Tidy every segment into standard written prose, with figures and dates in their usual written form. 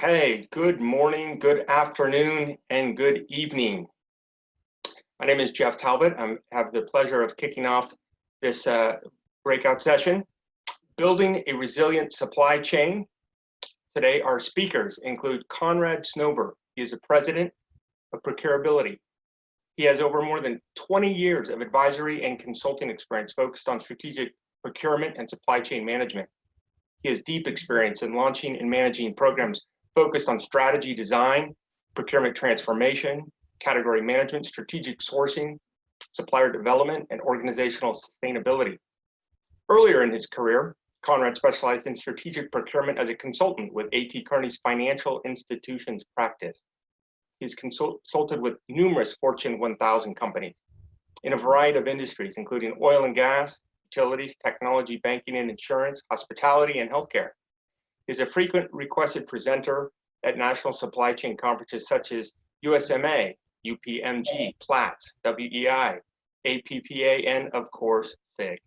Okay, good morning, good afternoon, and good evening. My name is Jeff Talbot. I have the pleasure of kicking off this breakout session, Building a Resilient Supply Chain. Today, our speakers include Conrad Snover. He is the president of Procurability. He has over more than 20 years of advisory and consulting experience focused on strategic procurement and supply chain management. He has deep experience in launching and managing programs focused on strategy design, procurement transformation, category management, strategic sourcing, supplier development, and organizational sustainability. Earlier in his career, Conrad specialized in strategic procurement as a consultant with A.T. Kearney's financial institutions practice. He's consulted with numerous Fortune 1000 companies in a variety of industries, including oil and gas, utilities, technology, banking and insurance, hospitality, and healthcare. He's a frequent requested presenter at national supply chain conferences such as USMA, UPMG, Platts, WEI, APPA, and of course, SIG.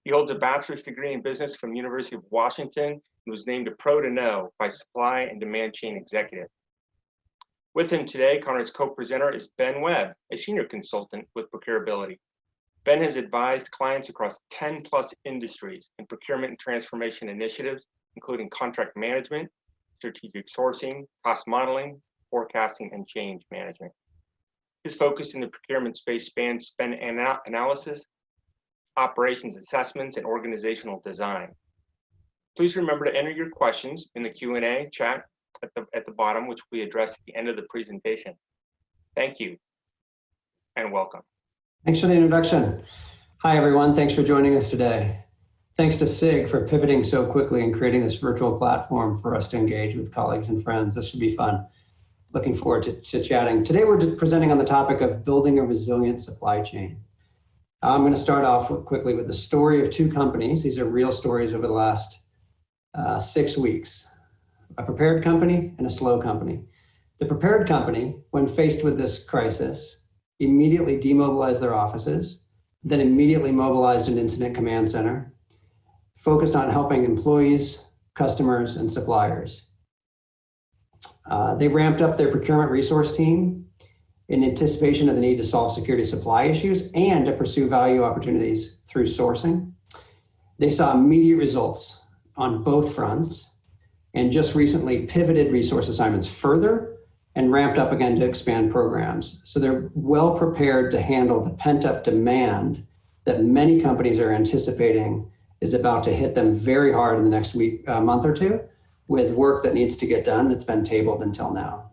He holds a bachelor's degree in business from University of Washington and was named a Pro to Know by Supply and Demand Chain Executive. With him today, Conrad's co-presenter is Ben Webb, a senior consultant with Procurability. Ben has advised clients across 10 plus industries in procurement and transformation initiatives, including contract management, strategic sourcing, cost modeling, forecasting, and change management. His focus in the procurement space spans spend analysis, operations assessments, and organizational design. Please remember to enter your questions in the Q&A chat at the bottom, which we address at the end of the presentation. Thank you and welcome. Thanks for the introduction. Hi, everyone. Thanks for joining us today. Thanks to SIG for pivoting so quickly and creating this virtual platform for us to engage with colleagues and friends. This should be fun. Looking forward to chatting. Today, we're presenting on the topic of building a resilient supply chain. I'm going to start off quickly with the story of two companies. These are real stories over the last 6 weeks. A prepared company and a slow company. The prepared company, when faced with this crisis, immediately demobilized their offices, then immediately mobilized an incident command center, focused on helping employees, customers, and suppliers. They ramped up their procurement resource team in anticipation of the need to solve security supply issues and to pursue value opportunities through sourcing. They saw immediate results on both fronts and just recently pivoted resource assignments further and ramped up again to expand programs. So they're well prepared to handle the pent-up demand that many companies are anticipating is about to hit them very hard in the next month or two with work that needs to get done that's been tabled until now.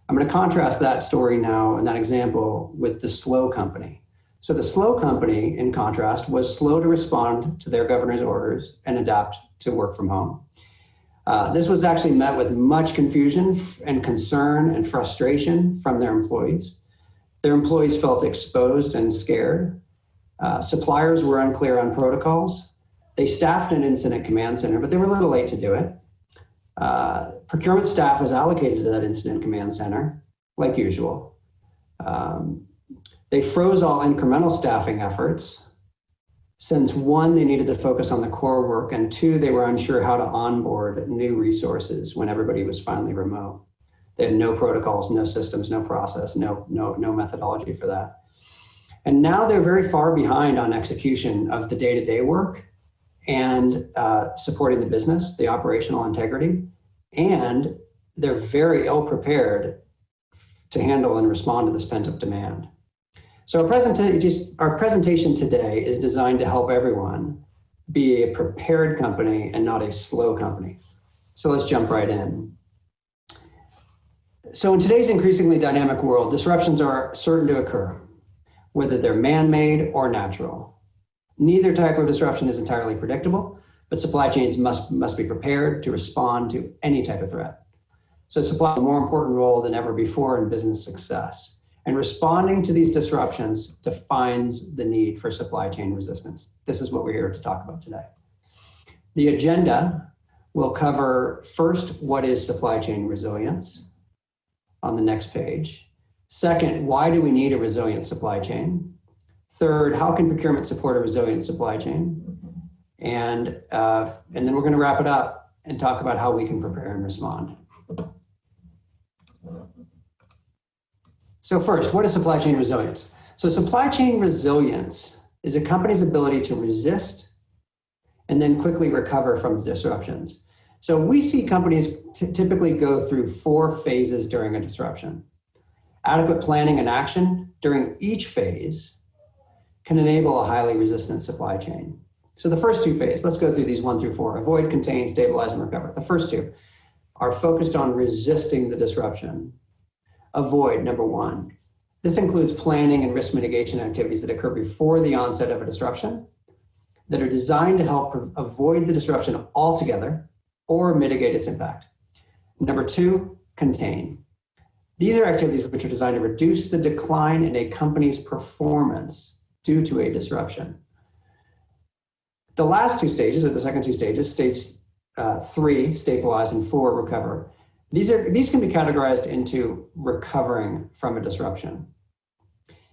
I'm going to contrast that story now and that example with the slow company. So the slow company, in contrast, was slow to respond to their governor's orders and adapt to work from home. This was actually met with much confusion and concern and frustration from their employees. Their employees felt exposed and scared. Suppliers were unclear on protocols. They staffed an incident command center, but they were a little late to do it. Procurement staff was allocated to that incident command center, like usual. They froze all incremental staffing efforts, since one, they needed to focus on the core work, and two, they were unsure how to onboard new resources when everybody was finally remote. They had no protocols, no systems, no process, no methodology for that. And now they're very far behind on execution of the day-to-day work and supporting the business, the operational integrity, and they're very ill prepared to handle and respond to this pent-up demand. So our presentation today is designed to help everyone be a prepared company and not a slow company. So let's jump right in. So in today's increasingly dynamic world, disruptions are certain to occur, whether they're man-made or natural. Neither type of disruption is entirely predictable, but supply chains must be prepared to respond to any type of threat. So supply has a more important role than ever before in business success. And responding to these disruptions defines the need for supply chain resistance. This is what we're here to talk about today. The agenda will cover first, what is supply chain resilience on the next page. Second, why do we need a resilient supply chain? Third, how can procurement support a resilient supply chain? And then we're going to wrap it up and talk about how we can prepare and respond. So first, what is supply chain resilience? So supply chain resilience is a company's ability to resist and then quickly recover from disruptions. So we see companies typically go through 4 phases during a disruption. Adequate planning and action during each phase can enable a highly resistant supply chain. So the first 2 phases, let's go through these 1 through 4, avoid, contain, stabilize, and recover. The first 2 are focused on resisting the disruption. Avoid, number 1. This includes planning and risk mitigation activities that occur before the onset of a disruption that are designed to help avoid the disruption altogether or mitigate its impact. Number 2, contain. These are activities which are designed to reduce the decline in a company's performance due to a disruption. The last 2 stages, or the second 2 stages, stage 3, stabilize, and 4, recover. These can be categorized into recovering from a disruption.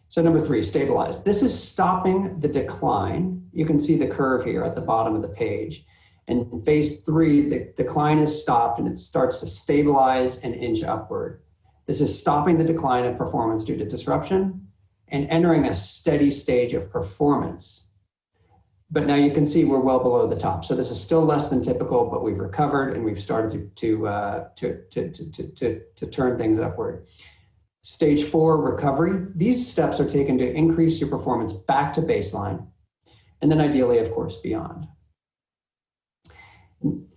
So number 3, stabilize. This is stopping the decline. You can see the curve here at the bottom of the page. And in phase 3, the decline is stopped and it starts to stabilize and inch upward. This is stopping the decline of performance due to disruption and entering a steady stage of performance. But now you can see we're well below the top. So this is still less than typical, but we've recovered and we've started to turn things upward. Stage 4, recovery. These steps are taken to increase your performance back to baseline, and then ideally, of course, beyond.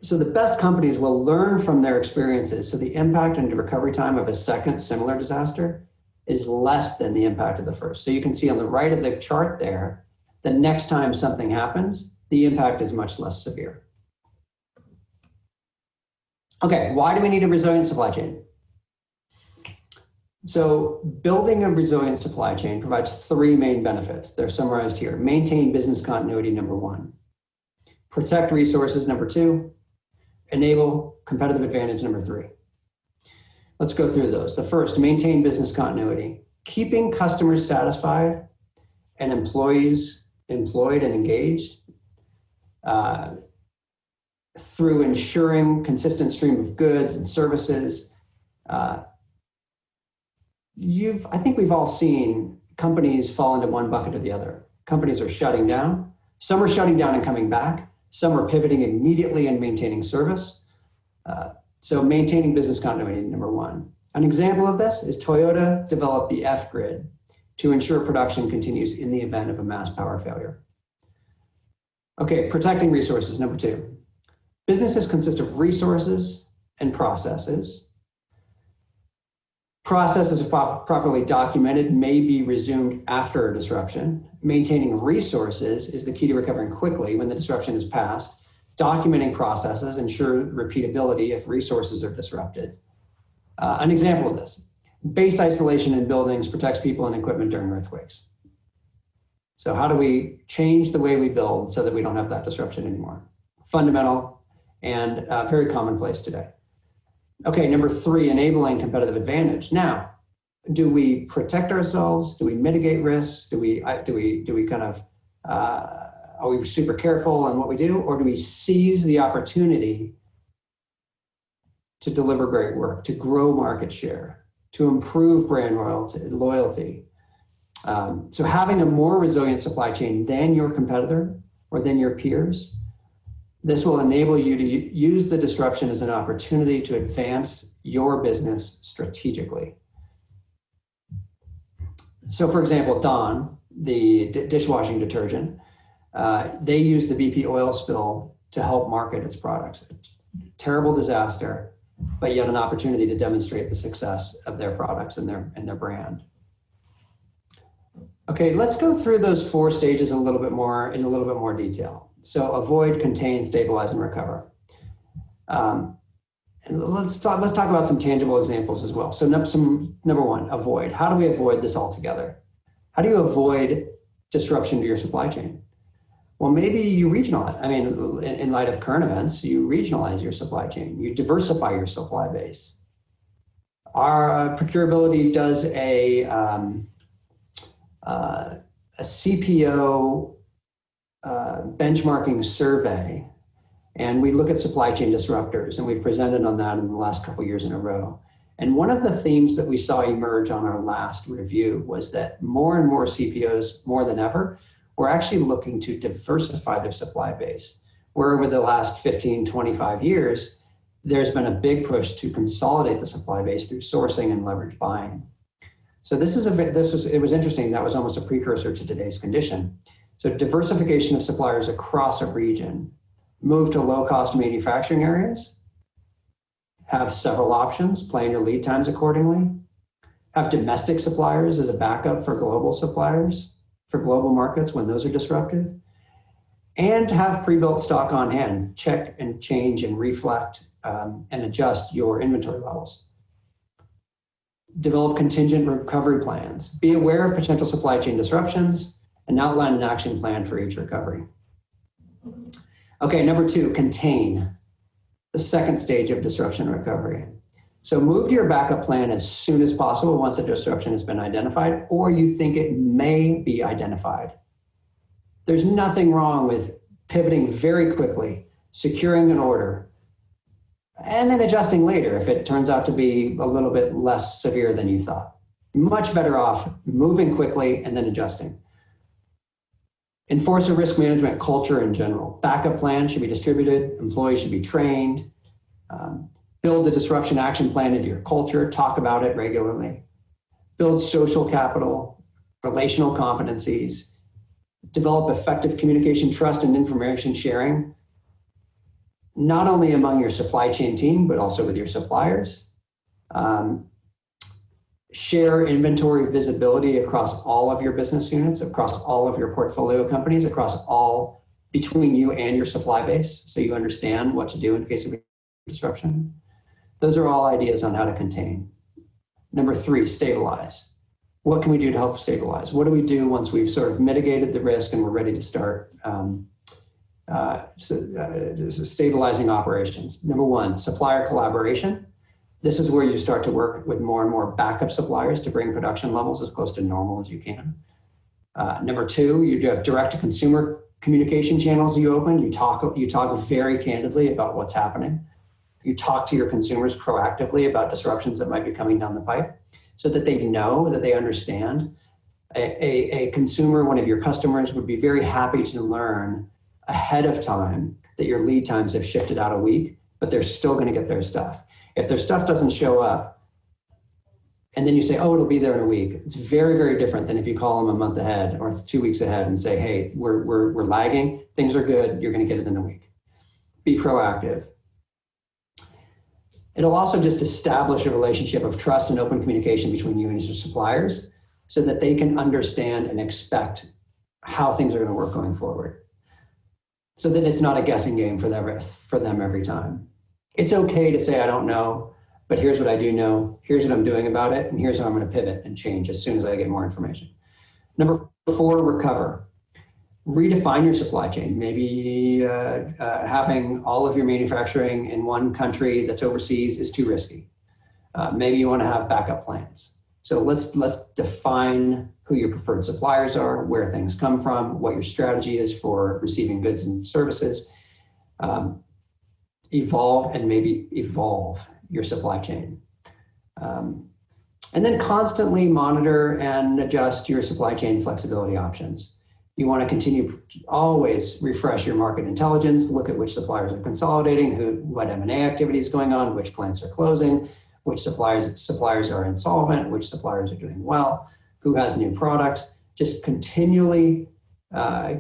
So the best companies will learn from their experiences. So the impact and the recovery time of a second similar disaster is less than the impact of the first. So you can see on the right of the chart there, the next time something happens, the impact is much less severe. Okay, why do we need a resilient supply chain? So building a resilient supply chain provides 3 main benefits. They're summarized here. Maintain business continuity, number 1. Protect resources, number 2. Enable competitive advantage, number 3. Let's go through those. The first, maintain business continuity. Keeping customers satisfied and employees employed and engaged through ensuring consistent stream of goods and services. I think we've all seen companies fall into one bucket or the other. Companies are shutting down. Some are shutting down and coming back. Some are pivoting immediately and maintaining service. So maintaining business continuity, number 1. An example of this is Toyota developed the F-Grid to ensure production continues in the event of a mass power failure. Okay, protecting resources, number 2. Businesses consist of resources and processes. Processes, if properly documented, may be resumed after a disruption. Maintaining resources is the key to recovering quickly when the disruption is past. Documenting processes ensure repeatability if resources are disrupted. An example of this, base isolation in buildings protects people and equipment during earthquakes. So how do we change the way we build so that we don't have that disruption anymore? Fundamental and very commonplace today. Okay, number 3, enabling competitive advantage. Now, do we protect ourselves? Do we mitigate risks? Do we kind of, are we super careful on what we do? Or do we seize the opportunity to deliver great work, to grow market share, to improve brand loyalty? So having a more resilient supply chain than your competitor or than your peers, this will enable you to use the disruption as an opportunity to advance your business strategically. So for example, Dawn, the dishwashing detergent, they used the BP oil spill to help market its products. Terrible disaster, but yet an opportunity to demonstrate the success of their products and their brand. Okay, let's go through those 4 stages in a little bit more detail. So avoid, contain, stabilize, and recover. And let's talk about some tangible examples as well. So number 1, avoid. How do we avoid this altogether? How do you avoid disruption to your supply chain? Well, maybe you regionalize. I mean, in light of current events, you regionalize your supply chain. You diversify your supply base. Our Procurability does a CPO benchmarking survey, and we look at supply chain disruptors, and we've presented on that in the last couple of years in a row. And one of the themes that we saw emerge on our last review was that more and more CPOs, more than ever, were actually looking to diversify their supply base, where over the last 15, 25 years, there's been a big push to consolidate the supply base through sourcing and leverage buying. So it was interesting. That was almost a precursor to today's condition. So diversification of suppliers across a region, move to low-cost manufacturing areas, have several options, plan your lead times accordingly, have domestic suppliers as a backup for global suppliers, for global markets when those are disrupted, and have pre-built stock on hand, check and change and reflect and adjust your inventory levels. Develop contingent recovery plans. Be aware of potential supply chain disruptions and outline an action plan for each recovery. Okay, number 2, contain. The second stage of disruption recovery. So move to your backup plan as soon as possible once a disruption has been identified or you think it may be identified. There's nothing wrong with pivoting very quickly, securing an order, and then adjusting later if it turns out to be a little bit less severe than you thought. Much better off moving quickly and then adjusting. Enforce a risk management culture in general. Backup plans should be distributed, employees should be trained. Build the disruption action plan into your culture, talk about it regularly. Build social capital, relational competencies. Develop effective communication, trust, and information sharing, not only among your supply chain team, but also with your suppliers. Share inventory visibility across all of your business units, across all of your portfolio companies, between you and your supply base, so you understand what to do in case of disruption. Those are all ideas on how to contain. Number 3, stabilize. What can we do to help stabilize? What do we do once we've sort of mitigated the risk and we're ready to start stabilizing operations? Number 1, supplier collaboration. This is where you start to work with more and more backup suppliers to bring production levels as close to normal as you can. Number 2, you have direct-to-consumer communication channels you open. You talk very candidly about what's happening. You talk to your consumers proactively about disruptions that might be coming down the pipe so that they know, that they understand. A consumer, one of your customers, would be very happy to learn ahead of time that your lead times have shifted out a week, but they're still going to get their stuff. If their stuff doesn't show up, and then you say, oh, it'll be there in a week, it's very, very different than if you call them a month ahead or 2 weeks ahead and say, hey, we're lagging, things are good, you're going to get it in a week. Be proactive. It'll also just establish a relationship of trust and open communication between you and your suppliers so that they can understand and expect how things are going to work going forward, so that it's not a guessing game for them every time. It's okay to say, I don't know, but here's what I do know, here's what I'm doing about it, and here's how I'm going to pivot and change as soon as I get more information. Number 4, recover. Redefine your supply chain. Maybe having all of your manufacturing in one country that's overseas is too risky. Maybe you want to have backup plans. So let's define who your preferred suppliers are, where things come from, what your strategy is for receiving goods and services. Evolve your supply chain. And then constantly monitor and adjust your supply chain flexibility options. You want to continue to always refresh your market intelligence, look at which suppliers are consolidating, what M&A activity is going on, which plants are closing, which suppliers are insolvent, which suppliers are doing well, who has new products. Just continually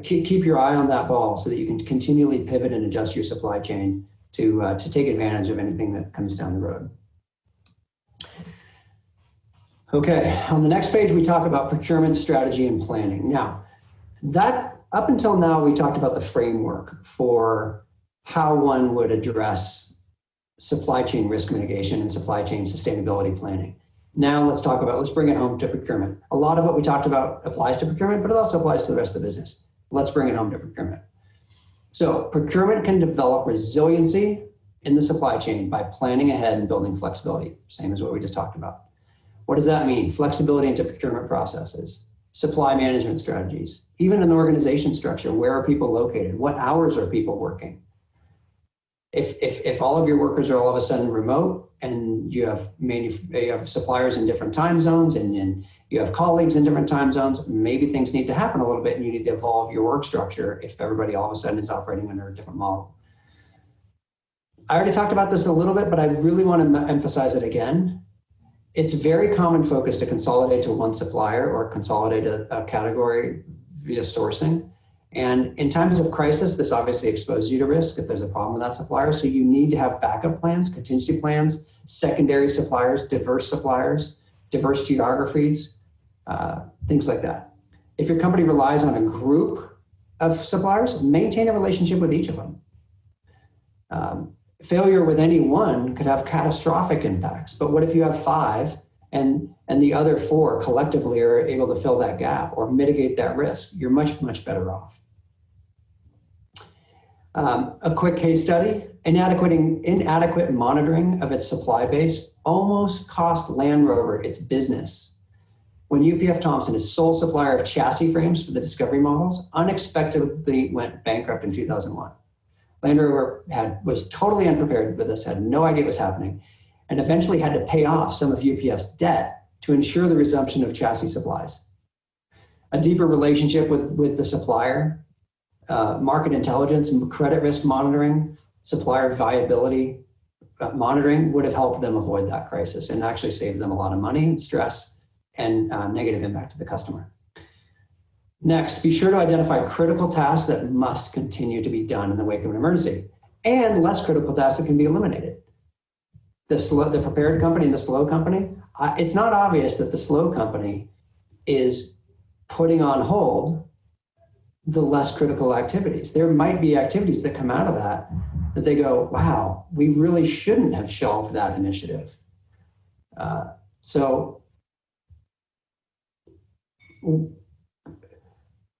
keep your eye on that ball so that you can continually pivot and adjust your supply chain to take advantage of anything that comes down the road. Okay, on the next page, we talk about procurement strategy and planning. Now, that up until now, we talked about the framework for how one would address supply chain risk mitigation and supply chain sustainability planning. Now let's bring it home to procurement. A lot of what we talked about applies to procurement, but it also applies to the rest of the business. Let's bring it home to procurement. So procurement can develop resiliency in the supply chain by planning ahead and building flexibility, same as what we just talked about. What does that mean? Flexibility into procurement processes, supply management strategies, even an organization structure. Where are people located? What hours are people working? If all of your workers are all of a sudden remote and you have suppliers in different time zones and you have colleagues in different time zones, maybe things need to happen a little bit and you need to evolve your work structure if everybody all of a sudden is operating under a different model. I already talked about this a little bit, but I really want to emphasize it again. It's very common focus to consolidate to one supplier or consolidate a category via sourcing. And in times of crisis, this obviously exposes you to risk if there's a problem with that supplier. So you need to have backup plans, contingency plans, secondary suppliers, diverse geographies, things like that. If your company relies on a group of suppliers, maintain a relationship with each of them. Failure with any one could have catastrophic impacts. But what if you have 5 and the other 4 collectively are able to fill that gap or mitigate that risk? You're much, much better off. A quick case study, inadequate monitoring of its supply base almost cost Land Rover its business. When UPF Thompson, its sole supplier of chassis frames for the Discovery models, unexpectedly went bankrupt in 2001. Land Rover was totally unprepared for this, had no idea what was happening, and eventually had to pay off some of UPF's debt to ensure the resumption of chassis supplies. A deeper relationship with the supplier, market intelligence, credit risk monitoring, supplier viability monitoring would have helped them avoid that crisis and actually saved them a lot of money and stress and negative impact to the customer. Next, be sure to identify critical tasks that must continue to be done in the wake of an emergency and less critical tasks that can be eliminated. The prepared company and the slow company, it's not obvious that the slow company is putting on hold the less critical activities. There might be activities that come out of that they go, wow, we really shouldn't have shelved that initiative.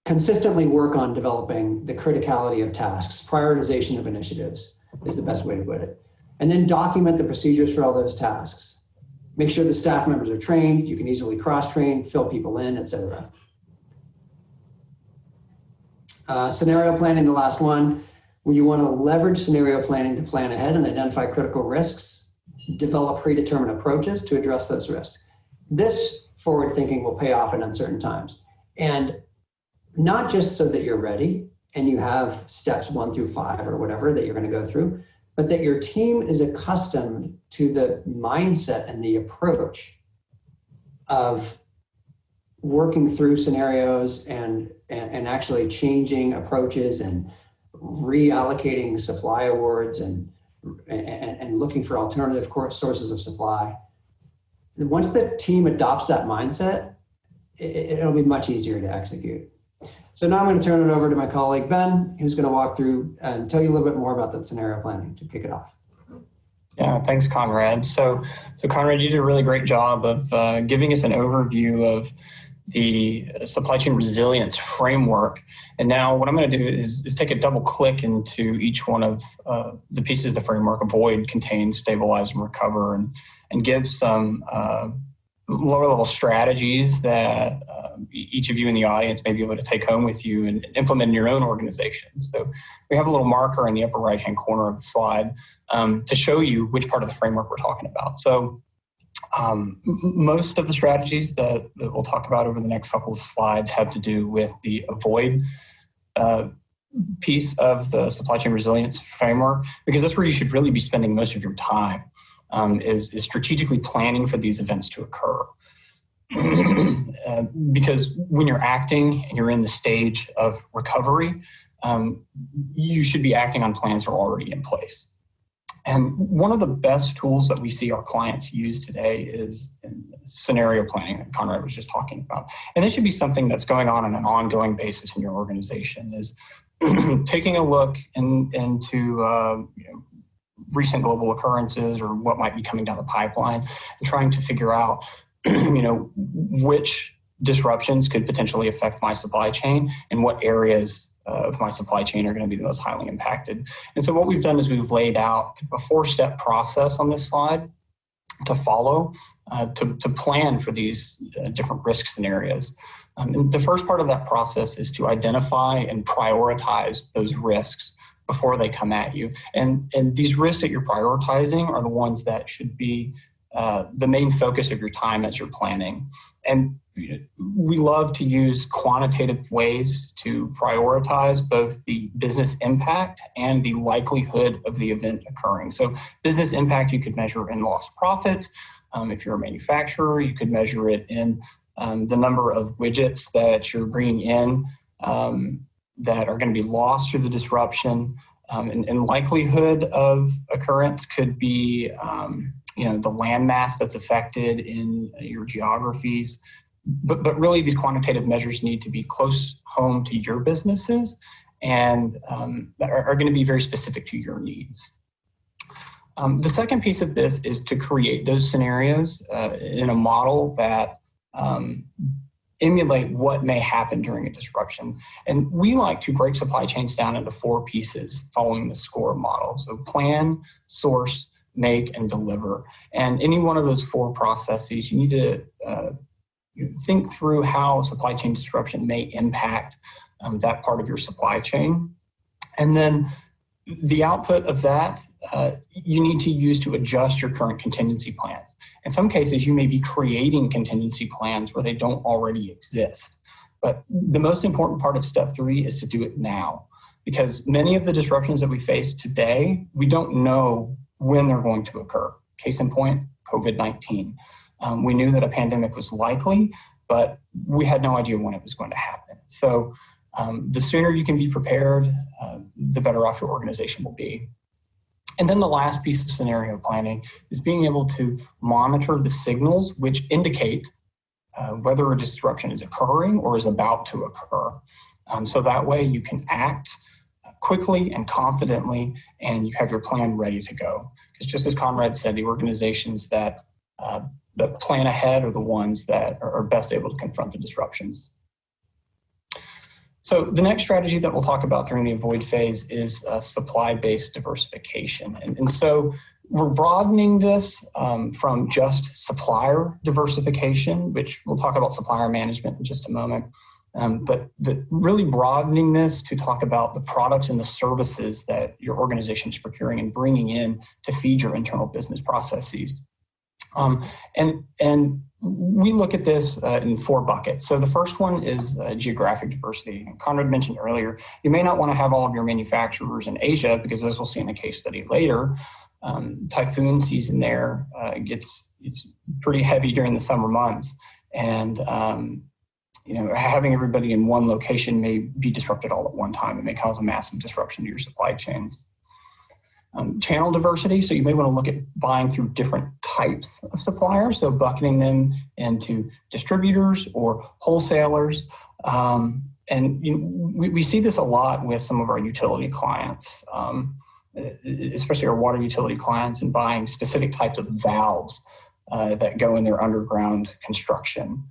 Consistently work on developing the criticality of tasks. Prioritization of initiatives is the best way to put it. And then document the procedures for all those tasks. Make sure the staff members are trained. You can easily cross-train, fill people in, etc. Scenario planning, the last one, where you want to leverage scenario planning to plan ahead and identify critical risks, develop predetermined approaches to address those risks. This forward thinking will pay off in uncertain times. And not just so that you're ready and you have steps 1 through 5 or whatever that you're going to go through, but that your team is accustomed to the mindset and the approach of working through scenarios and actually changing approaches and reallocating supply awards and looking for alternative sources of supply. And once the team adopts that mindset, it'll be much easier to execute. So now I'm going to turn it over to my colleague, Ben, who's going to walk through and tell you a little bit more about that scenario planning to kick it off. Yeah, thanks, Conrad. So Conrad, you did a really great job of giving us an overview of the supply chain resilience framework. And now what I'm going to do is take a double click into each one of the pieces of the framework: avoid, contain, stabilize, and recover, and give some lower level strategies that each of you in the audience may be able to take home with you and implement in your own organizations. So we have a little marker in the upper right hand corner of the slide to show you which part of the framework we're talking about. So most of the strategies that we'll talk about over the next couple of slides have to do with the avoid piece of the supply chain resilience framework, because that's where you should really be spending most of your time, is strategically planning for these events to occur. Because when you're acting and you're in the stage of recovery, you should be acting on plans that are already in place. And one of the best tools that we see our clients use today is scenario planning that Conrad was just talking about. And this should be something that's going on an ongoing basis in your organization, is taking a look into recent global occurrences or what might be coming down the pipeline and trying to figure out which disruptions could potentially affect my supply chain and what areas of my supply chain are going to be the most highly impacted. And so what we've done is we've laid out a 4-step process on this slide to follow to plan for these different risk scenarios. And the first part of that process is to identify and prioritize those risks before they come at you. And these risks that you're prioritizing are the ones that should be the main focus of your time as you're planning. And we love to use quantitative ways to prioritize both the business impact and the likelihood of the event occurring. So business impact you could measure in lost profits. If you're a manufacturer, you could measure it in the number of widgets that you're bringing in that are going to be lost through the disruption. And likelihood of occurrence could be the landmass that's affected in your geographies. But really, these quantitative measures need to be close home to your businesses and are going to be very specific to your needs. The second piece of this is to create those scenarios in a model that emulate what may happen during a disruption. And we like to break supply chains down into 4 pieces following the SCORE model. So plan, source, make, and deliver. And any one of those 4 processes, you need to think through how supply chain disruption may impact that part of your supply chain. And then the output of that, you need to use to adjust your current contingency plans. In some cases, you may be creating contingency plans where they don't already exist. But the most important part of step 3 is to do it now, because many of the disruptions that we face today, we don't know when they're going to occur. Case in point, COVID-19. We knew that a pandemic was likely, but we had no idea when it was going to happen. So the sooner you can be prepared, the better off your organization will be. And then the last piece of scenario planning is being able to monitor the signals which indicate whether a disruption is occurring or is about to occur. So that way you can act quickly and confidently, and you have your plan ready to go. Because just as Conrad said, the organizations that plan ahead are the ones that are best able to confront the disruptions. So the next strategy that we'll talk about during the avoid phase is supply-based diversification. And so we're broadening this from just supplier diversification, which we'll talk about supplier management in just a moment, but really broadening this to talk about the products and the services that your organization is procuring and bringing in to feed your internal business processes. And we look at this in 4 buckets. So the first one is geographic diversity. Conrad mentioned earlier, you may not want to have all of your manufacturers in Asia, because as we'll see in a case study later, typhoon season there it's pretty heavy during the summer months. And having everybody in one location may be disrupted all at one time. It may cause a massive disruption to your supply chains. Channel diversity, so you may want to look at buying through different types of suppliers, so bucketing them into distributors or wholesalers. And we see this a lot with some of our utility clients, especially our water utility clients, and buying specific types of valves that go in their underground construction.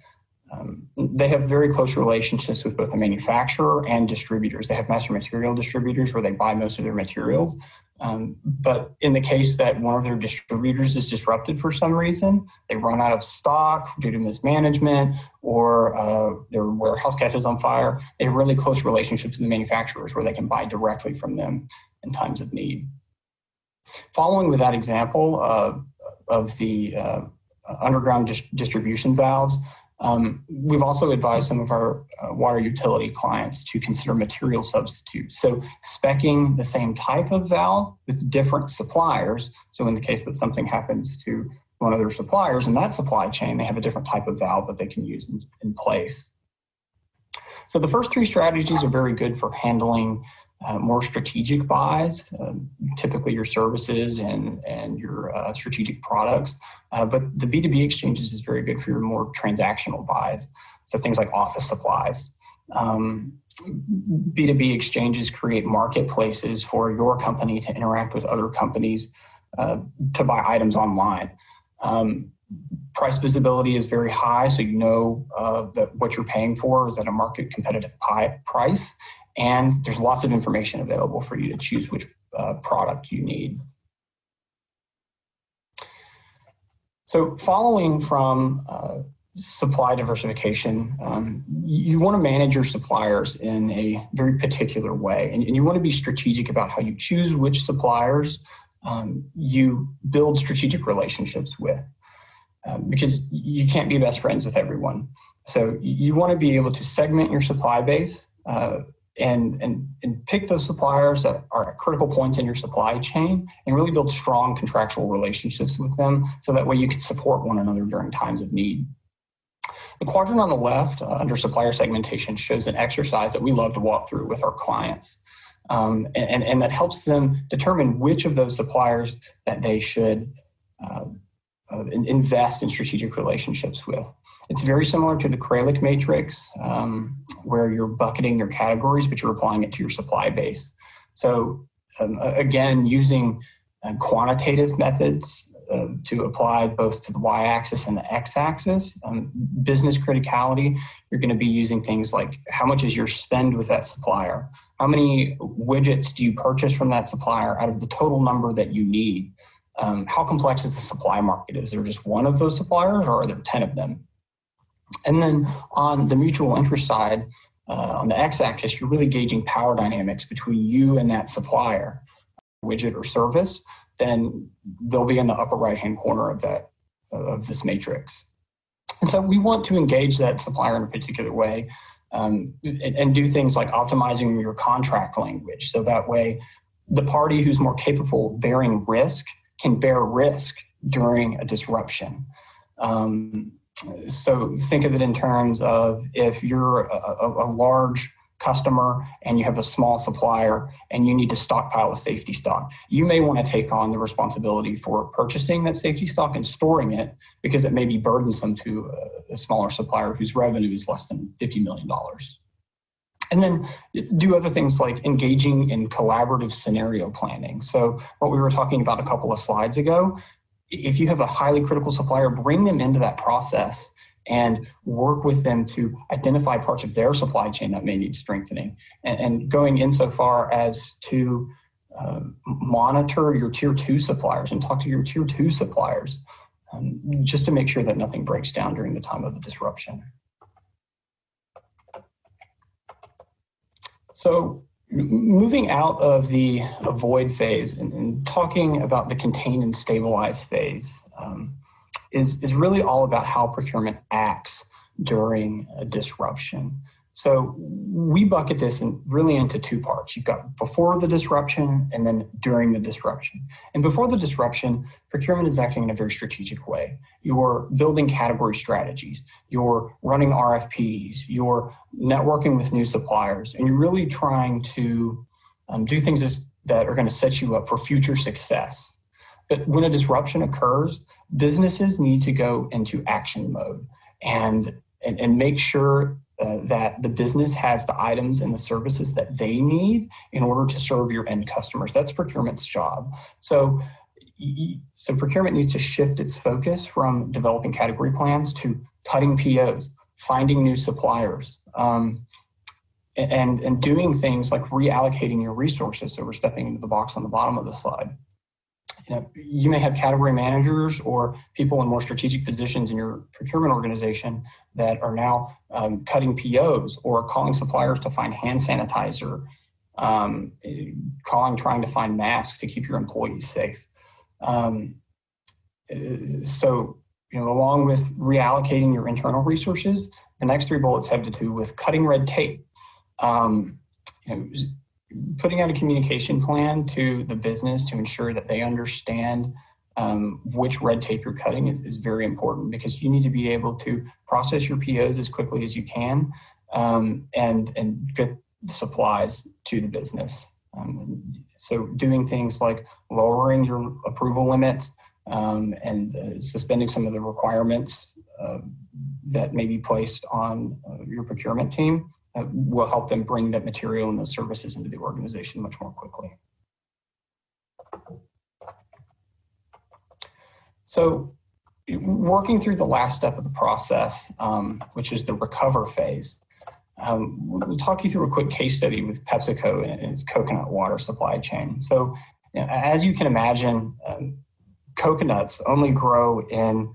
They have very close relationships with both the manufacturer and distributors. They have master material distributors where they buy most of their materials. But in the case that one of their distributors is disrupted for some reason, they run out of stock due to mismanagement, or their warehouse catches on fire, they have really close relationships with the manufacturers where they can buy directly from them in times of need. Following with that example of the underground distribution valves, we've also advised some of our water utility clients to consider material substitutes. So speccing the same type of valve with different suppliers. So in the case that something happens to one of their suppliers in that supply chain, they have a different type of valve that they can use in place. So the first 3 strategies are very good for handling more strategic buys, typically your services and your strategic products. But the B2B exchanges is very good for your more transactional buys. So things like office supplies. B2B exchanges create marketplaces for your company to interact with other companies to buy items online. Price visibility is very high, so you know that what you're paying for is at a market competitive price. And there's lots of information available for you to choose which product you need. So following from supply diversification, you want to manage your suppliers in a very particular way, and you want to be strategic about how you choose which suppliers you build strategic relationships with, because you can't be best friends with everyone. So you want to be able to segment your supply base and pick those suppliers that are at critical points in your supply chain and really build strong contractual relationships with them, so that way you can support one another during times of need. The quadrant on the left under supplier segmentation shows an exercise that we love to walk through with our clients. And that helps them determine which of those suppliers that they should invest in strategic relationships with. It's very similar to the Kralik matrix, where you're bucketing your categories, but you're applying it to your supply base. So again, using quantitative methods to apply both to the y-axis and the x-axis. Business criticality, you're going to be using things like how much is your spend with that supplier? How many widgets do you purchase from that supplier out of the total number that you need? How complex is the supply market? Is there just one of those suppliers, or are there 10 of them? And then on the mutual interest side, on the x-axis, you're really gauging power dynamics between you and that supplier, widget or service. Then they'll be in the upper right-hand corner of this matrix. And so we want to engage that supplier in a particular way, and do things like optimizing your contract language, so that way the party who's more capable of bearing risk can bear risk during a disruption. So think of it in terms of, if you're a large customer and you have a small supplier and you need to stockpile a safety stock, you may want to take on the responsibility for purchasing that safety stock and storing it, because it may be burdensome to a smaller supplier whose revenue is less than $50 million. And then do other things like engaging in collaborative scenario planning. So what we were talking about a couple of slides ago, if you have a highly critical supplier, bring them into that process and work with them to identify parts of their supply chain that may need strengthening, and going insofar as to monitor your tier 2 suppliers and talk to your tier 2 suppliers, just to make sure that nothing breaks down during the time of the disruption. So moving out of the avoid phase and talking about the contain and stabilize phase, is really all about how procurement acts during a disruption. So we bucket this really into two parts. You've got before the disruption and then during the disruption. And before the disruption, procurement is acting in a very strategic way. You're building category strategies, you're running RFPs, you're networking with new suppliers, and you're really trying to do things that are going to set you up for future success. But when a disruption occurs, businesses need to go into action mode and make sure that the business has the items and the services that they need in order to serve your end customers. That's procurement's job. So procurement needs to shift its focus from developing category plans to cutting POs, finding new suppliers, and doing things like reallocating your resources. So we're stepping into the box on the bottom of the slide. You may have category managers or people in more strategic positions in your procurement organization that are now cutting POs or calling suppliers to find hand sanitizer, trying to find masks to keep your employees safe. So, along with reallocating your internal resources, the next three bullets have to do with cutting red tape. Putting out a communication plan to the business to ensure that they understand which red tape you're cutting is very important, because you need to be able to process your POs as quickly as you can and get supplies to the business. So doing things like lowering your approval limits and suspending some of the requirements that may be placed on your procurement team will help them bring that material and those services into the organization much more quickly. So working through the last step of the process, which is the recover phase, we'll talk you through a quick case study with PepsiCo and its coconut water supply chain. So as you can imagine, coconuts only grow in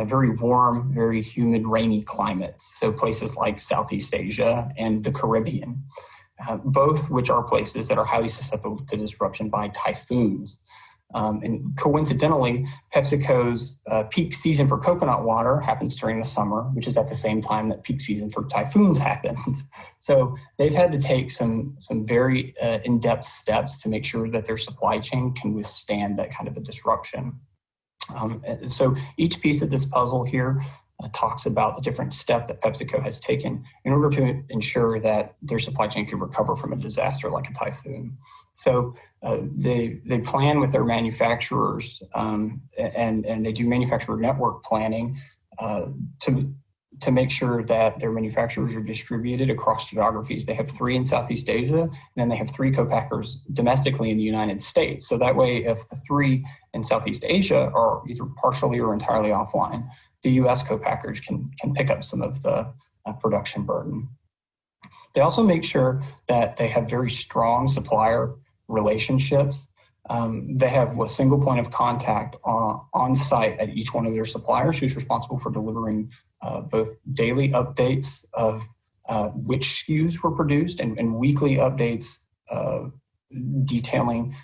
very warm, very humid, rainy climates. So places like Southeast Asia and the Caribbean, both which are places that are highly susceptible to disruption by typhoons. And coincidentally, PepsiCo's peak season for coconut water happens during the summer, which is at the same time that peak season for typhoons happens. So they've had to take some very in-depth steps to make sure that their supply chain can withstand that kind of a disruption. So each piece of this puzzle here talks about the different step that PepsiCo has taken in order to ensure that their supply chain can recover from a disaster like a typhoon. So they plan with their manufacturers and they do manufacturer network planning to make sure that their manufacturers are distributed across geographies. They have 3 in Southeast Asia, and then they have 3 co-packers domestically in the United States. So that way, if the 3 in Southeast Asia are either partially or entirely offline, the US co-packers can pick up some of the production burden. They also make sure that they have very strong supplier relationships. They have a single point of contact on site at each one of their suppliers who's responsible for delivering both daily updates of which SKUs were produced and weekly updates detailing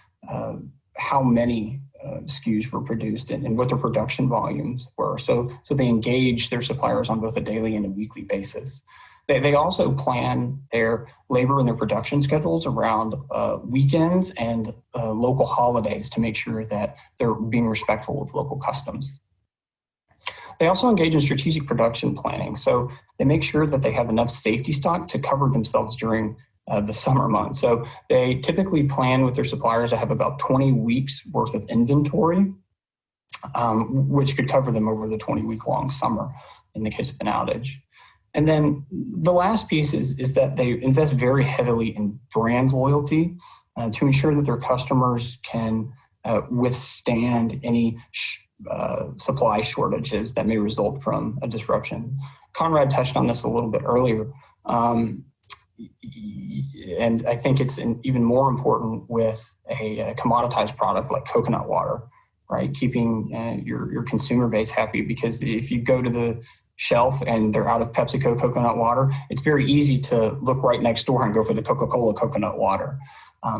how many SKUs were produced and what their production volumes were. So they engage their suppliers on both a daily and a weekly basis. They also plan their labor and their production schedules around weekends and local holidays to make sure that they're being respectful of local customs. They also engage in strategic production planning. So they make sure that they have enough safety stock to cover themselves during the summer months. So they typically plan with their suppliers to have about 20 weeks worth of inventory, which could cover them over the 20-week long summer in the case of an outage. And then the last piece is that they invest very heavily in brand loyalty to ensure that their customers can withstand any supply shortages that may result from a disruption. Conrad touched on this a little bit earlier. And I think it's even more important with a commoditized product like coconut water, right? Keeping your consumer base happy, because if you go to the shelf and they're out of PepsiCo coconut water, it's very easy to look right next door and go for the Coca-Cola coconut water.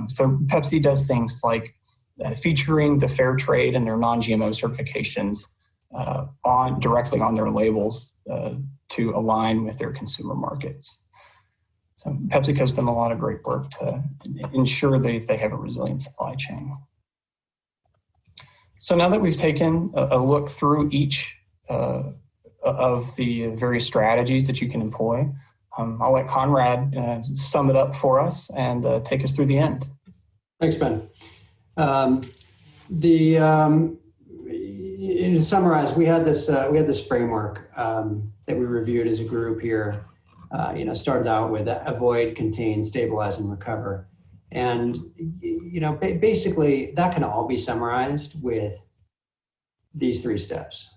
So Pepsi does things like featuring the fair trade and their non-GMO certifications directly on their labels to align with their consumer markets. So PepsiCo's done a lot of great work to ensure that they have a resilient supply chain. So now that we've taken a look through each of the various strategies that you can employ, I'll let Conrad sum it up for us and take us through the end. Thanks, Ben. To summarize, we had this framework that we reviewed as a group here. Started out with avoid, contain, stabilize, and recover. And, basically that can all be summarized with these 3 steps.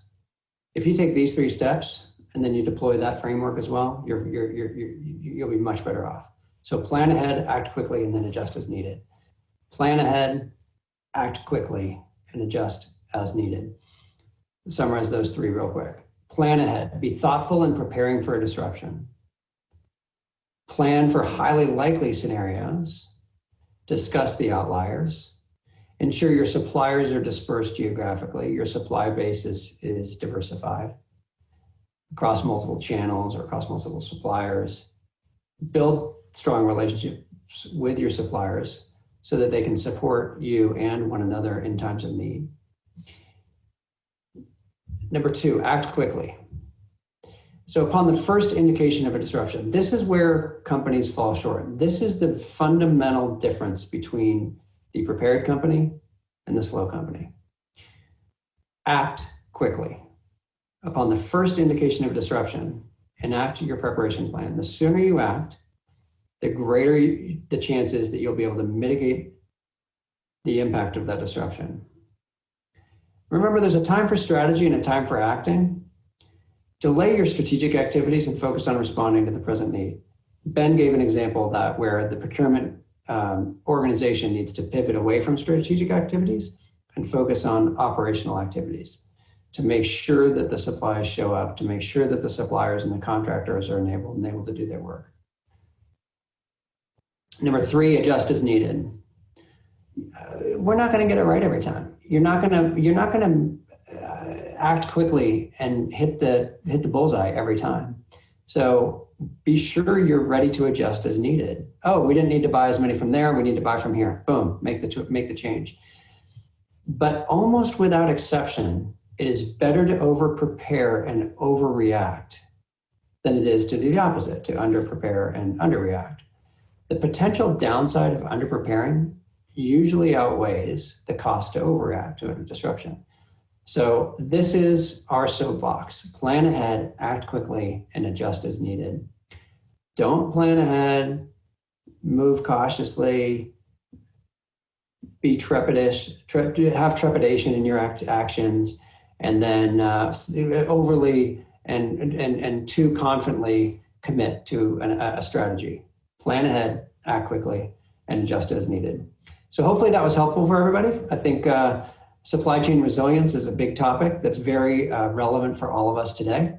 If you take these 3 steps and then you deploy that framework as well, you'll be much better off. So plan ahead, act quickly, and then adjust as needed. Plan ahead, act quickly, and adjust as needed. Summarize those 3 real quick. Plan ahead, be thoughtful in preparing for a disruption. Plan for highly likely scenarios, discuss the outliers, ensure your suppliers are dispersed geographically, your supply base is diversified across multiple channels or across multiple suppliers. Build strong relationships with your suppliers so that they can support you and one another in times of need. Number 2, act quickly. So upon the first indication of a disruption, this is where companies fall short. This is the fundamental difference between the prepared company and the slow company. Act quickly. Upon the first indication of a disruption, enact your preparation plan. The sooner you act, the greater the chances that you'll be able to mitigate the impact of that disruption. Remember, there's a time for strategy and a time for acting. Delay your strategic activities and focus on responding to the present need. Ben gave an example of that where the procurement organization needs to pivot away from strategic activities and focus on operational activities. to make sure that the supplies show up, to make sure that the suppliers and the contractors are enabled and able to do their work. Number 3, adjust as needed. We're not going to get it right every time. You're not going to act quickly and hit the bullseye every time. So be sure you're ready to adjust as needed. Oh, we didn't need to buy as many from there. We need to buy from here. Boom, make the change. But almost without exception, it is better to over-prepare and overreact than it is to do the opposite, to under-prepare and underreact. The potential downside of under-preparing usually outweighs the cost to overreact to a disruption. So this is our soapbox. Plan ahead, act quickly, and adjust as needed. Don't plan ahead, move cautiously, be trepidatious, have trepidation in your actions, and then overly and too confidently commit to a strategy. Plan ahead, act quickly, and adjust as needed. So hopefully that was helpful for everybody. I think supply chain resilience is a big topic that's very relevant for all of us today.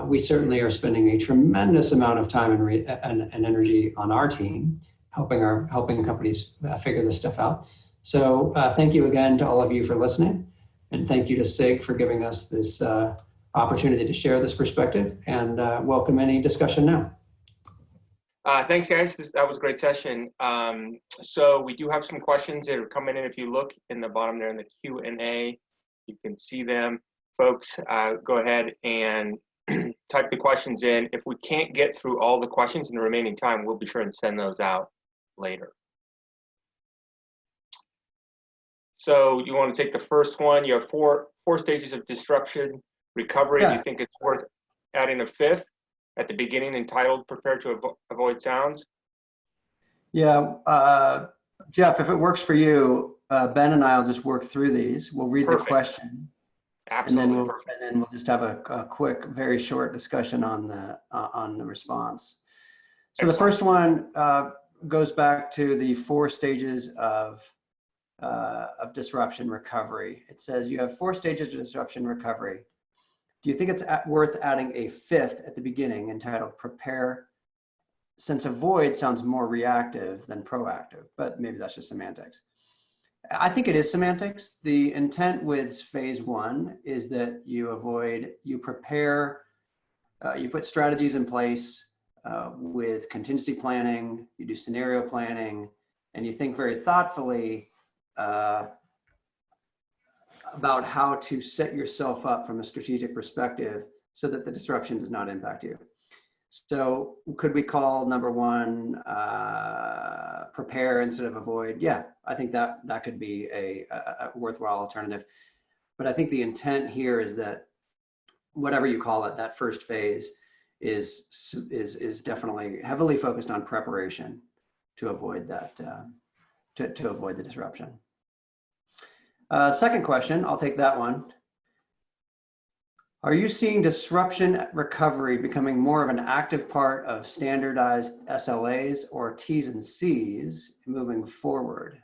We certainly are spending a tremendous amount of time and energy on our team, helping companies figure this stuff out. So thank you again to all of you for listening, and thank you to SIG for giving us this opportunity to share this perspective, and welcome any discussion now. Thanks, guys. That was a great session. So we do have some questions that are coming in. If you look in the bottom there in the Q&A, you can see them. Folks, go ahead and type the questions in. If we can't get through all the questions in the remaining time, we'll be sure and send those out later. So you want to take the first one. You have four stages of disruption recovery. Yeah. Do you think it's worth adding a 5th? At the beginning, entitled "Prepare to Avoid Sounds"? Yeah, Jeff, if it works for you, Ben and I will just work through these. We'll read Perfect. the question, Absolutely, and then we'll just have a quick, very short discussion on the response. So Excellent. the first one goes back to the 4 stages of disruption recovery. It says you have 4 stages of disruption recovery. Do you think it's worth adding a 5th at the beginning entitled "Prepare," since avoid sounds more reactive than proactive, but maybe that's just semantics. I think it is semantics. The intent with phase 1 is that you prepare, you put strategies in place with contingency planning, you do scenario planning, and you think very thoughtfully about how to set yourself up from a strategic perspective so that the disruption does not impact you. So could we call number 1 prepare instead of avoid? Yeah, I think that could be a worthwhile alternative. But I think the intent here is that whatever you call it, that first phase is definitely heavily focused on preparation to avoid that, to avoid the disruption. Second question, I'll take that one. Are you seeing disruption recovery becoming more of an active part of standardized SLAs or T's and C's moving forward?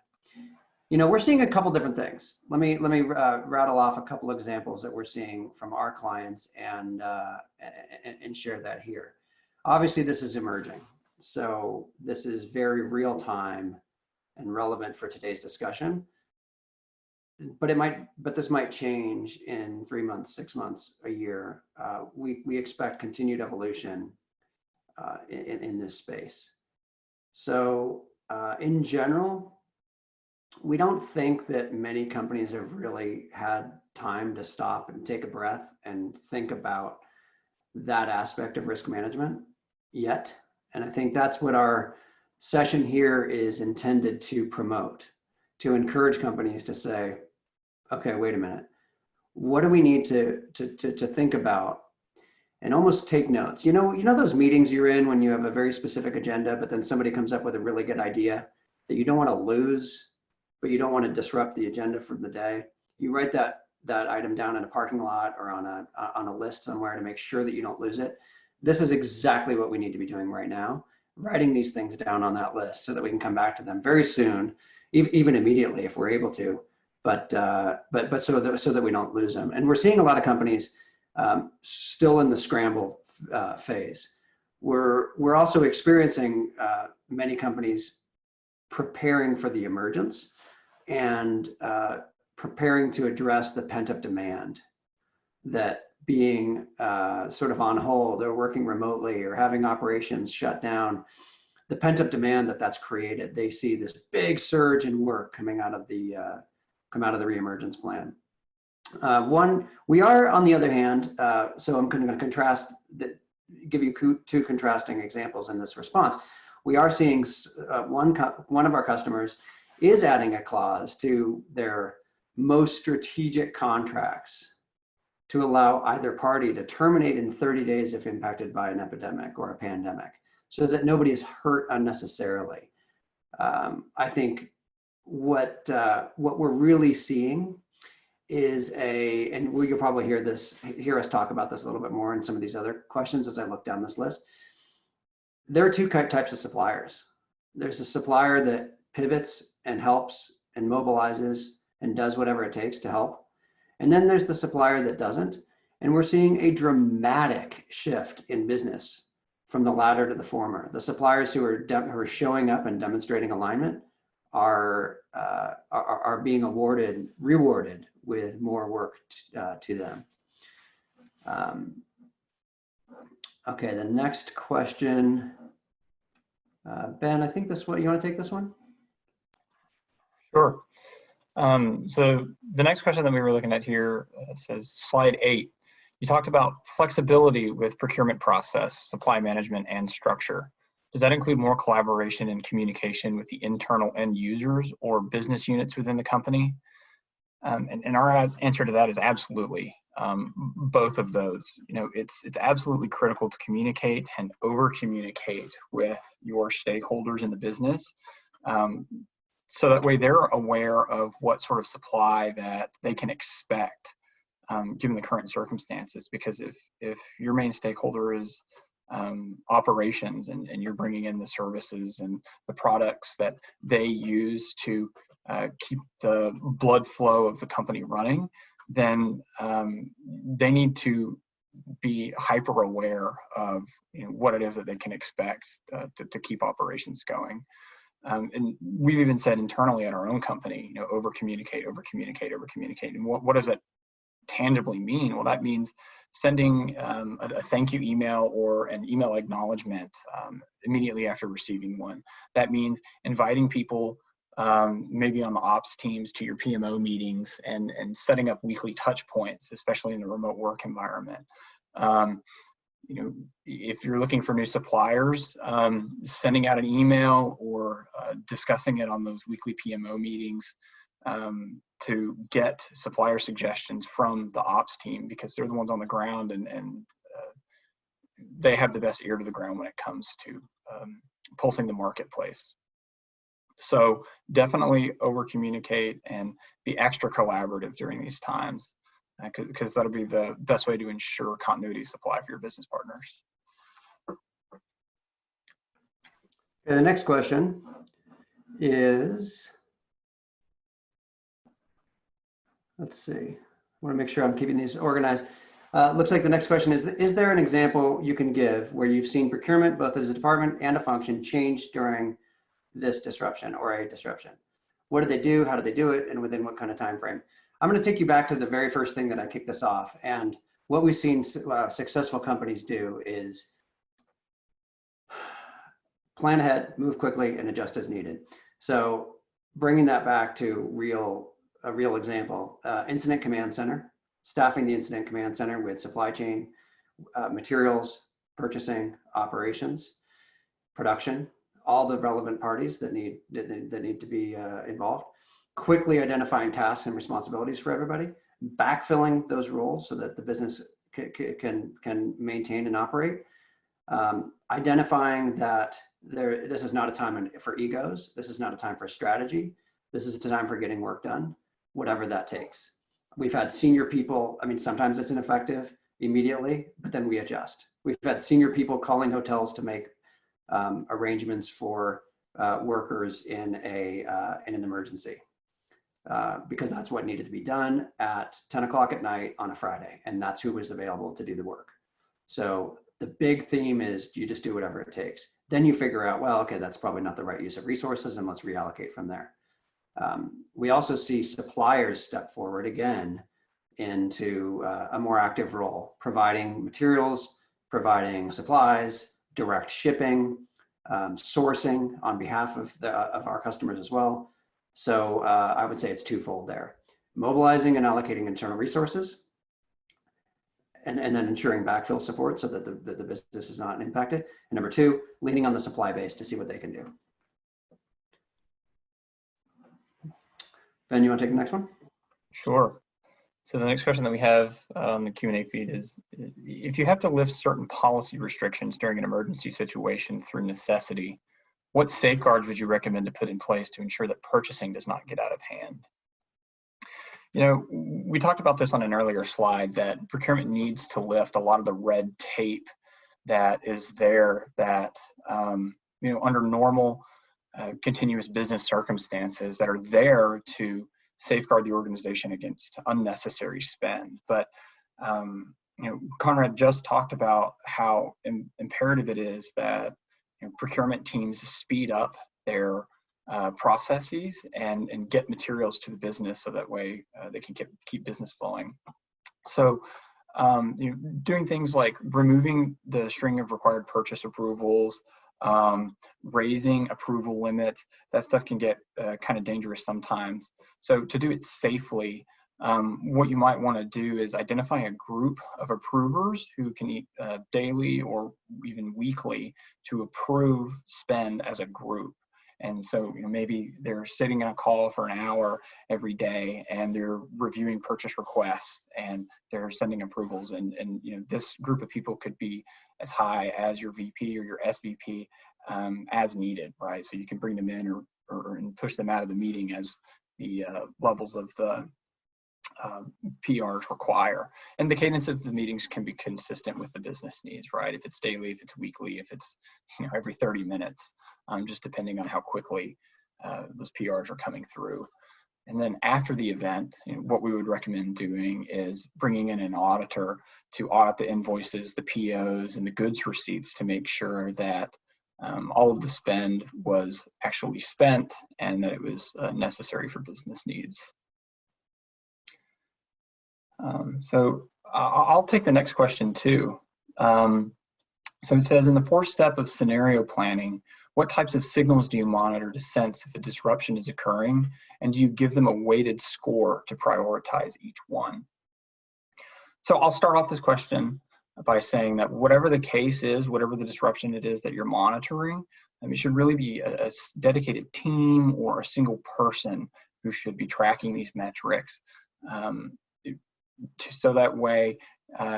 You know, we're seeing a couple different things. Let me rattle off a couple examples that we're seeing from our clients and share that here. Obviously, this is emerging. So this is very real time and relevant for today's discussion. But this might change in 3 months, 6 months, a year. We expect continued evolution in this space. So in general, we don't think that many companies have really had time to stop and take a breath and think about that aspect of risk management yet. And I think that's what our session here is intended to promote, to encourage companies to say, okay, wait a minute, what do we need to think about, and almost take notes. You know those meetings you're in when you have a very specific agenda, but then somebody comes up with a really good idea that you don't want to lose, but you don't want to disrupt the agenda for the day. You write that item down in a parking lot or on a list somewhere to make sure that you don't lose it. This is exactly what we need to be doing right now, writing these things down on that list so that we can come back to them very soon, even immediately if we're able to but so that we don't lose them. And we're seeing a lot of companies still in the scramble phase. We're also experiencing many companies preparing for the emergence and preparing to address the pent-up demand that being sort of on hold or working remotely or having operations shut down, the pent-up demand that's created. They see this big surge in work coming out of the reemergence plan. We are, on the other hand, so I'm going to contrast, give you two contrasting examples in this response. We are seeing one of our customers is adding a clause to their most strategic contracts to allow either party to terminate in 30 days if impacted by an epidemic or a pandemic, so that nobody is hurt unnecessarily. I think what we're really seeing is and you'll probably hear us talk about this a little bit more in some of these other questions as I look down this list. There are two types of suppliers. There's a supplier that pivots and helps and mobilizes and does whatever it takes to help. And then there's the supplier that doesn't. And we're seeing a dramatic shift in business from the latter to the former. The suppliers who are showing up and demonstrating alignment are being rewarded with more work to them. Okay, the next question, Ben, I think you want to take this one? Sure. So the next question that we were looking at here says slide 8. You talked about flexibility with procurement process, supply management, and structure. Does that include more collaboration and communication with the internal end users or business units within the company? And our answer to that is absolutely. Both of those. It's absolutely critical to communicate and over communicate with your stakeholders in the business. So that way they're aware of what sort of supply that they can expect given the current circumstances. Because if your main stakeholder is operations and you're bringing in the services and the products that they use to keep the blood flow of the company running, then they need to be hyper aware of what it is that they can expect to keep operations going. And we've even said internally at our own company, over communicate. And what does that tangibly mean? Well, that means sending a thank you email or an email acknowledgement immediately after receiving one. That means inviting people maybe on the ops teams to your PMO meetings and setting up weekly touch points, especially in the remote work environment. If you're looking for new suppliers, sending out an email or discussing it on those weekly PMO meetings to get supplier suggestions from the ops team, because they're the ones on the ground and they have the best ear to the ground when it comes to pulsing the marketplace. So definitely over communicate and be extra collaborative during these times, because that'll be the best way to ensure continuity of supply for your business partners. Okay, the next question is, let's see, I want to make sure I'm keeping these organized. Looks like the next question is there an example you can give where you've seen procurement, both as a department and a function, change during this disruption or a disruption? What did they do? How did they do it? And within what kind of time frame? I'm going to take you back to the very first thing that I kicked this off. And what we've seen successful companies do is plan ahead, move quickly, and adjust as needed. So bringing that back to a real example, incident command center, staffing the incident command center with supply chain, materials, purchasing, operations, production, all the relevant parties that need to be involved, quickly identifying tasks and responsibilities for everybody, backfilling those roles so that the business can maintain and operate, identifying that this is not a time for egos, this is not a time for strategy, this is a time for getting work done, whatever that takes. We've had senior people, sometimes it's ineffective immediately, but then we adjust. We've had senior people calling hotels to make arrangements for workers in an emergency. because that's what needed to be done at 10 o'clock at night on a Friday, and that's who was available to do the work. So the big theme is you just do whatever it takes. Then you figure out, well, okay, that's probably not the right use of resources, and let's reallocate from there. We also see suppliers step forward again into a more active role, providing materials, providing supplies, direct shipping, sourcing on behalf of our customers as well. So I would say it's twofold there: mobilizing and allocating internal resources, and then ensuring backfill support so that the business is not impacted. And number two, leaning on the supply base to see what they can do. Ben, you want to take the next one? Sure. So the next question that we have on the Q&A feed is, if you have to lift certain policy restrictions during an emergency situation through necessity, what safeguards would you recommend to put in place to ensure that purchasing does not get out of hand? You know, we talked about this on an earlier slide, that procurement needs to lift a lot of the red tape that is there that, you know, under normal continuous business circumstances that are there to safeguard the organization against unnecessary spend. But, you know, Conrad just talked about how imperative it is that, you know, procurement teams speed up their processes and get materials to the business so that way they can keep business flowing. So you know, doing things like removing the string of required purchase approvals, raising approval limits, that stuff can get kind of dangerous sometimes. So to do it safely, what you might want to do is identify a group of approvers who can eat daily or even weekly to approve spend as a group. And so, you know, maybe they're sitting in a call for an hour every day and they're reviewing purchase requests and they're sending approvals. And you know, this group of people could be as high as your VP or your SVP as needed, right? So you can bring them in or and push them out of the meeting as the levels of the PRs require. And the cadence of the meetings can be consistent with the business needs, right? If it's daily, if it's weekly, if it's, you know, every 30 minutes, just depending on how quickly those PRs are coming through. And then after the event, you know, what we would recommend doing is bringing in an auditor to audit the invoices, the POs, and the goods receipts to make sure that all of the spend was actually spent and that it was necessary for business needs. So I'll take the next question too. So it says, in the fourth step of scenario planning, what types of signals do you monitor to sense if a disruption is occurring? And do you give them a weighted score to prioritize each one? So I'll start off this question by saying that whatever the case is, whatever the disruption it is that you're monitoring, it should really be a dedicated team or a single person who should be tracking these metrics. So that way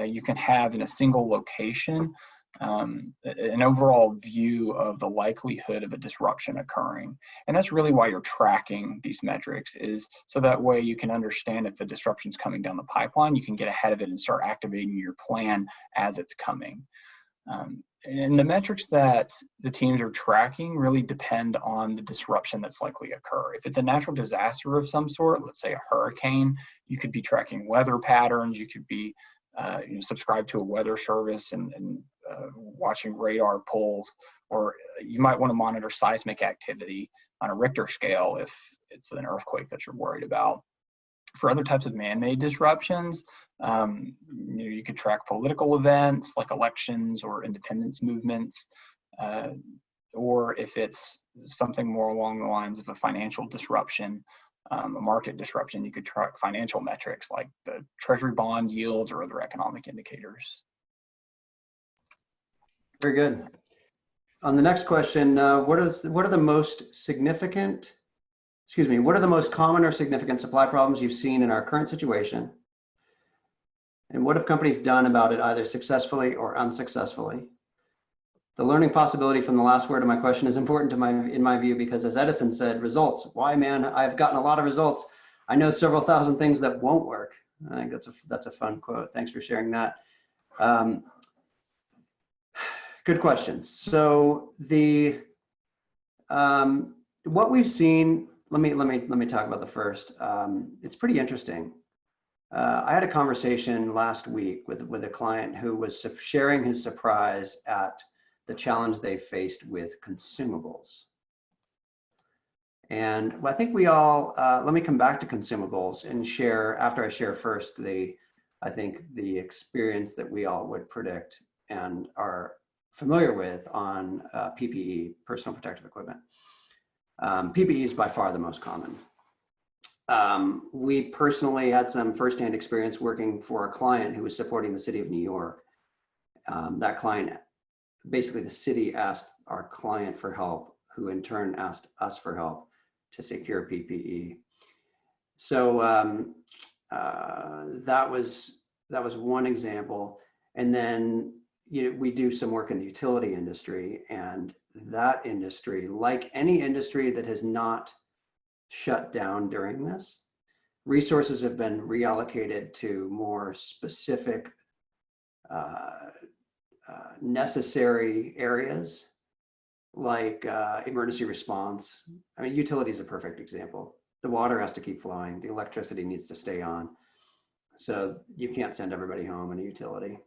you can have in a single location an overall view of the likelihood of a disruption occurring. And that's really why you're tracking these metrics, is so that way you can understand if a disruption's coming down the pipeline, you can get ahead of it and start activating your plan as it's coming. And the metrics that the teams are tracking really depend on the disruption that's likely to occur. If it's a natural disaster of some sort, let's say a hurricane, you could be tracking weather patterns, you could be you know, subscribed to a weather service and watching radar pulls, or you might want to monitor seismic activity on a Richter scale if it's an earthquake that you're worried about. For other types of man-made disruptions, you know, you could track political events like elections or independence movements, or if it's something more along the lines of a financial disruption, a market disruption, you could track financial metrics like the treasury bond yields or other economic indicators. Very good. On the next question, what are the most significant, what are the most common or significant supply problems you've seen in our current situation? And what have companies done about it, either successfully or unsuccessfully? The learning possibility from the last word of my question is important to in my view, because as Edison said, results. Why, man, I've gotten a lot of results. I know several thousand things that won't work. I think that's a fun quote. Thanks for sharing that. Good questions. So what we've seen let me talk about the first. It's pretty interesting. I had a conversation last week with a client who was sharing his surprise at the challenge they faced with consumables. And I think we all, let me come back to consumables and share, after I share first, I think the experience that we all would predict and are familiar with on PPE, personal protective equipment. PPE is by far the most common. We personally had some firsthand experience working for a client who was supporting the city of New York. That client, basically the city asked our client for help, who in turn asked us for help to secure PPE. So that was one example. And then we do some work in the utility industry, and that industry, like any industry that has not shut down during this, resources have been reallocated to more specific necessary areas like emergency response. I mean, utility is a perfect example. The water has to keep flowing. The electricity needs to stay on. So you can't send everybody home in a utility.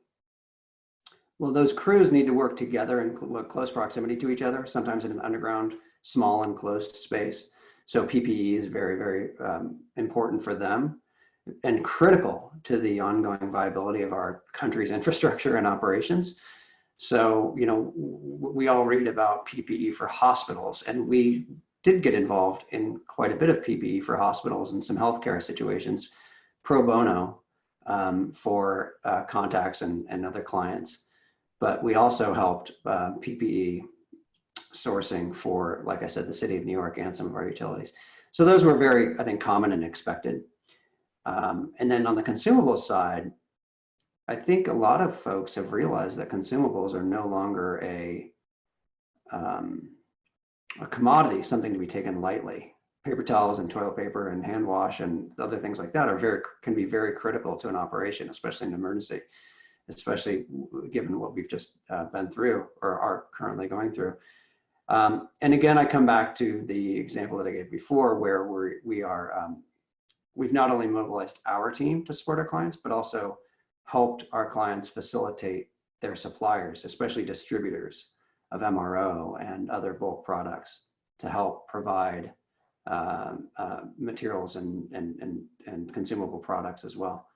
Well, those crews need to work together in close proximity to each other, sometimes in an underground, small enclosed space. So PPE is very, very important for them and critical to the ongoing viability of our country's infrastructure and operations. So, we all read about PPE for hospitals, and we did get involved in quite a bit of PPE for hospitals and some healthcare situations pro bono for contacts and other clients. But we also helped PPE sourcing for, like I said, the city of New York and some of our utilities. So those were very, I think, common and expected. And then on the consumables side, I think a lot of folks have realized that consumables are no longer a commodity, something to be taken lightly. Paper towels and toilet paper and hand wash and other things like that can be very critical to an operation, especially in an emergency, especially given what we've just been through or are currently going through. And again, I come back to the example that I gave before, where we've not only mobilized our team to support our clients, but also helped our clients facilitate their suppliers, especially distributors of MRO and other bulk products, to help provide materials and consumable products as well.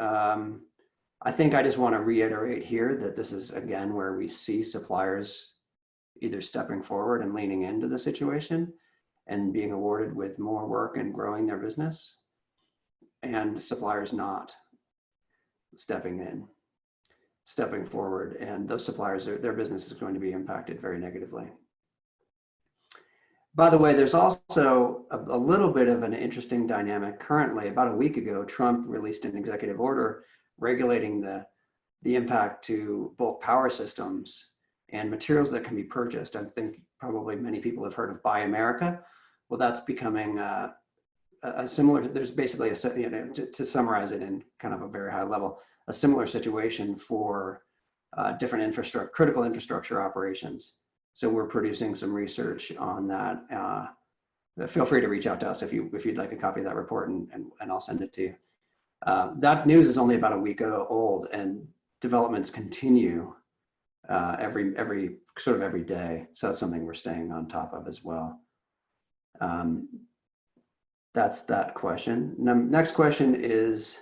I think I just want to reiterate here that this is, again, where we see suppliers either stepping forward and leaning into the situation and being awarded with more work and growing their business, and suppliers not stepping forward, and those suppliers, their business is going to be impacted very negatively. By the way, there's also a little bit of an interesting dynamic currently. About a week ago, Trump released an executive order regulating the impact to bulk power systems and materials that can be purchased. I think probably many people have heard of Buy America. Well, that's becoming a similar, there's basically to summarize it in kind of a very high level, a similar situation for different critical infrastructure operations. So we're producing some research on that. Feel free to reach out to us if you'd like a copy of that report, and I'll send it to you. That news is only about a week old, and developments continue every day. So that's something we're staying on top of as well. That's that question. Next question is,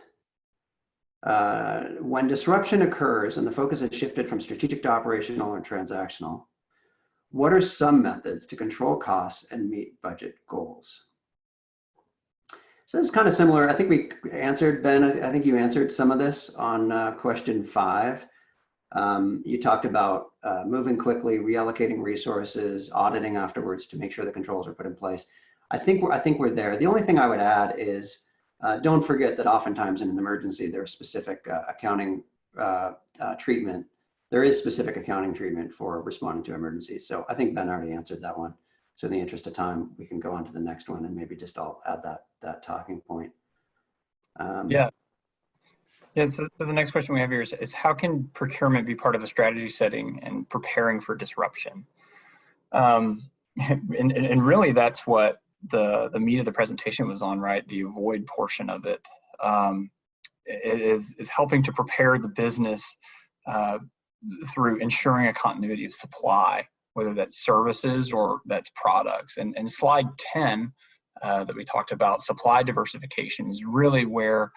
when disruption occurs and the focus has shifted from strategic to operational or transactional, what are some methods to control costs and meet budget goals? So it's kind of similar. I think we answered, Ben, I think you answered some of this on question 5. You talked about moving quickly, reallocating resources, auditing afterwards to make sure the controls are put in place. I think we're there. The only thing I would add is don't forget that oftentimes in an emergency, there's specific accounting treatment. There is specific accounting treatment for responding to emergencies. So I think Ben already answered that one. So in the interest of time, we can go on to the next one, and maybe just I'll add that talking point. Yeah. So the next question we have here is how can procurement be part of the strategy setting and preparing for disruption? And really, that's what the meat of the presentation was on, right? The avoid portion of it is helping to prepare the business through ensuring a continuity of supply, whether that's services or that's products. And slide 10 that we talked about, supply diversification, is really where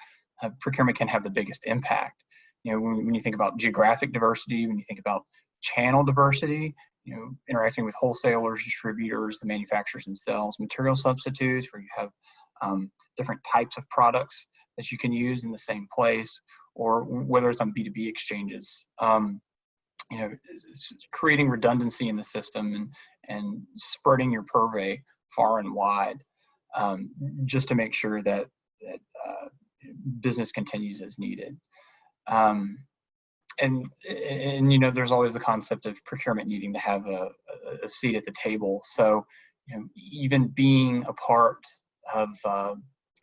procurement can have the biggest impact. You know, when you think about geographic diversity, when you think about channel diversity, you know, interacting with wholesalers, distributors, the manufacturers themselves, material substitutes, where you have different types of products that you can use in the same place, or whether it's on B2B exchanges. You know, it's creating redundancy in the system and spreading your purvey far and wide, just to make sure that business continues as needed. And you know, there's always the concept of procurement needing to have a seat at the table. So, you know, even being a part of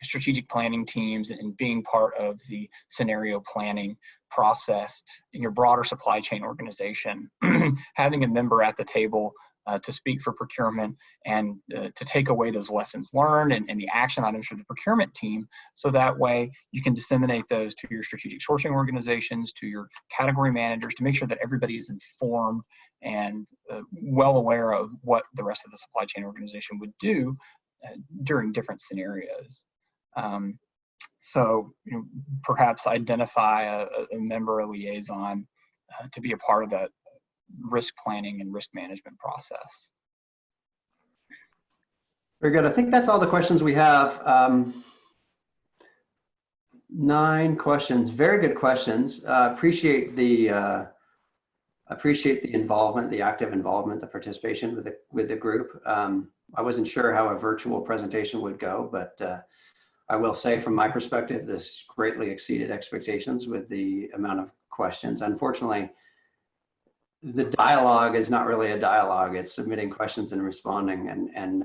strategic planning teams and being part of the scenario planning process in your broader supply chain organization, having a member at the table to speak for procurement and to take away those lessons learned and the action items for the procurement team, so that way you can disseminate those to your strategic sourcing organizations, to your category managers, to make sure that everybody is informed and well aware of what the rest of the supply chain organization would do during different scenarios. So, you know, perhaps identify a member, a liaison to be a part of that risk planning and risk management process. Very good. I think that's all the questions we have. 9 questions. Very good questions. Appreciate the involvement, the active involvement, the participation with the group. I wasn't sure how a virtual presentation would go, but I will say from my perspective, this greatly exceeded expectations with the amount of questions. Unfortunately, the dialogue is not really a dialogue. It's submitting questions and responding, and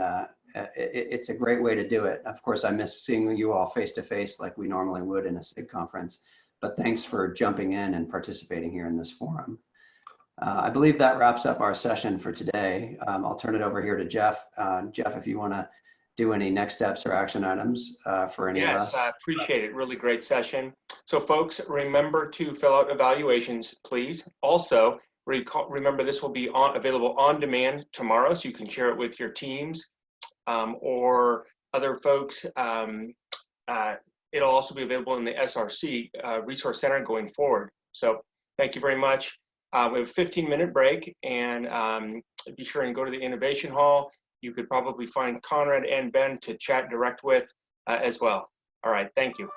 it's a great way to do it. Of course, I miss seeing you all face to face like we normally would in a SIG conference, but thanks for jumping in and participating here in this forum. I believe that wraps up our session for today. I'll turn it over here to Jeff. Jeff, if you want to do any next steps or action items for any of us. Yes, I appreciate it. Really great session. So folks, remember to fill out evaluations, please. Also, remember this will be available on demand tomorrow, so you can share it with your teams or other folks. It'll also be available in the SRC Resource Center going forward. So thank you very much. We have a 15-minute break, and be sure and go to the Innovation Hall. You could probably find Conrad and Ben to chat direct with as well. All right, thank you.